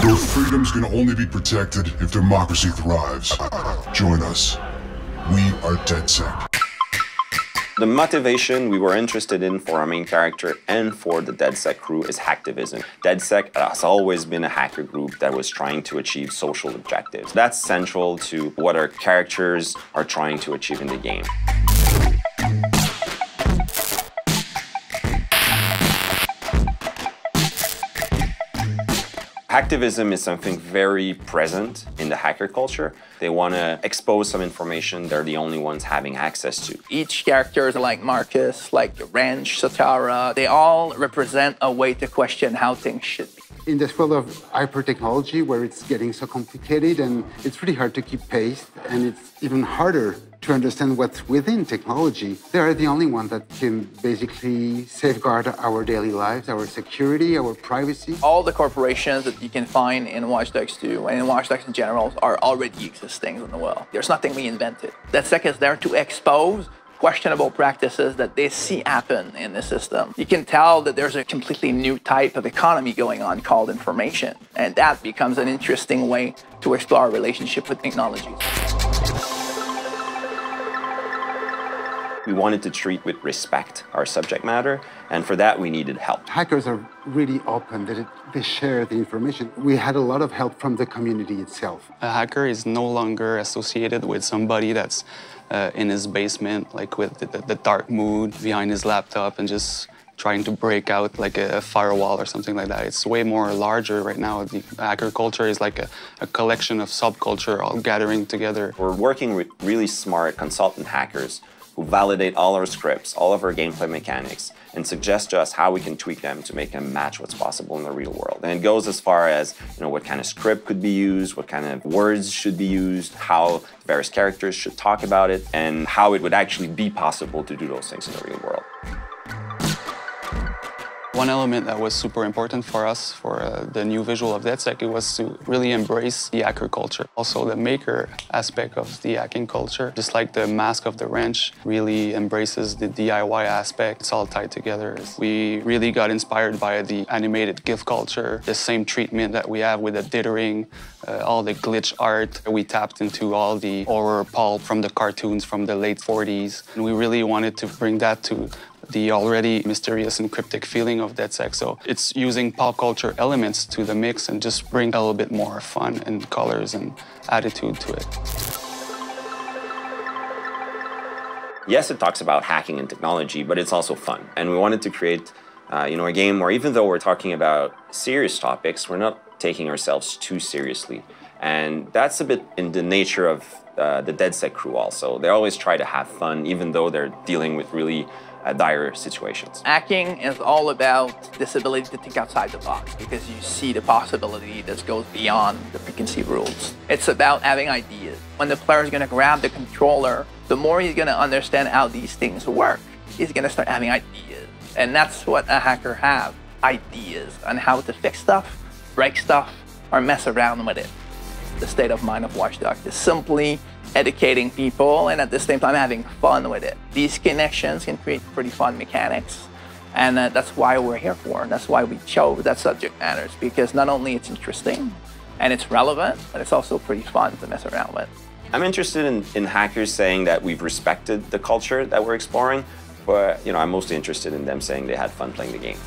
Your freedoms can only be protected if democracy thrives. Join us. We are DedSec. The motivation we were interested in for our main character and for the DedSec crew is hacktivism. DedSec has always been a hacker group that was trying to achieve social objectives. That's central to what our characters are trying to achieve in the game. Hacktivism is something very present in the hacker culture. They want to expose some information they're the only ones having access to. Each character, like Marcus, like Wrench, Satara, they all represent a way to question how things should be. In this world of hyper-technology where it's getting so complicated and it's really hard to keep pace and it's even harder to understand what's within technology, they are the only ones that can basically safeguard our daily lives, our security, our privacy. All the corporations that you can find in Watch Dogs 2 and in Watch Dogs in general are already existing in the world. There's nothing we invented. DedSec is there to expose questionable practices that they see happen in the system. You can tell that there's a completely new type of economy going on called information, and that becomes an interesting way to explore our relationship with technologies. We wanted to treat with respect our subject matter, and for that we needed help. Hackers are really open, they share the information. We had a lot of help from the community itself. A hacker is no longer associated with somebody that's in his basement, like with the dark mood behind his laptop and just trying to break out like a firewall or something like that. It's way more larger right now. The hacker culture is like a collection of subculture all gathering together. We're working with really smart consultant hackers who validate all our scripts, all of our gameplay mechanics, and suggest to us how we can tweak them to make them match what's possible in the real world. And it goes as far as, what kind of script could be used, what kind of words should be used, how various characters should talk about it, and how it would actually be possible to do those things in the real world. One element that was super important for us for the new visual of DedSec, it was to really embrace the hacker culture. Also the maker aspect of the hacking culture, just like the Mask of the Wrench really embraces the DIY aspect. It's all tied together. We really got inspired by the animated GIF culture, the same treatment that we have with the dithering, all the glitch art. We tapped into all the horror pulp from the cartoons from the late 40s. And we really wanted to bring that to the already mysterious and cryptic feeling of DedSec. So it's using pop culture elements to the mix and just bring a little bit more fun and colors and attitude to it. Yes, it talks about hacking and technology, but it's also fun. And we wanted to create a game where even though we're talking about serious topics, we're not taking ourselves too seriously. And that's a bit in the nature of the DedSec crew also. They always try to have fun, even though they're dealing with really dire situations. Hacking is all about this ability to think outside the box because you see the possibility that goes beyond the preconceived rules. It's about having ideas. When the player is going to grab the controller, the more he's going to understand how these things work, he's going to start having ideas. And that's what a hacker has, ideas on how to fix stuff, break stuff, or mess around with it. The state of mind of Watch Dogs is simply educating people and at the same time having fun with it. These connections can create pretty fun mechanics, and that's why we're here for, and that's why we chose that subject matters, because not only it's interesting and it's relevant, but it's also pretty fun to mess around with. I'm interested in hackers saying that we've respected the culture that we're exploring, but I'm mostly interested in them saying they had fun playing the game.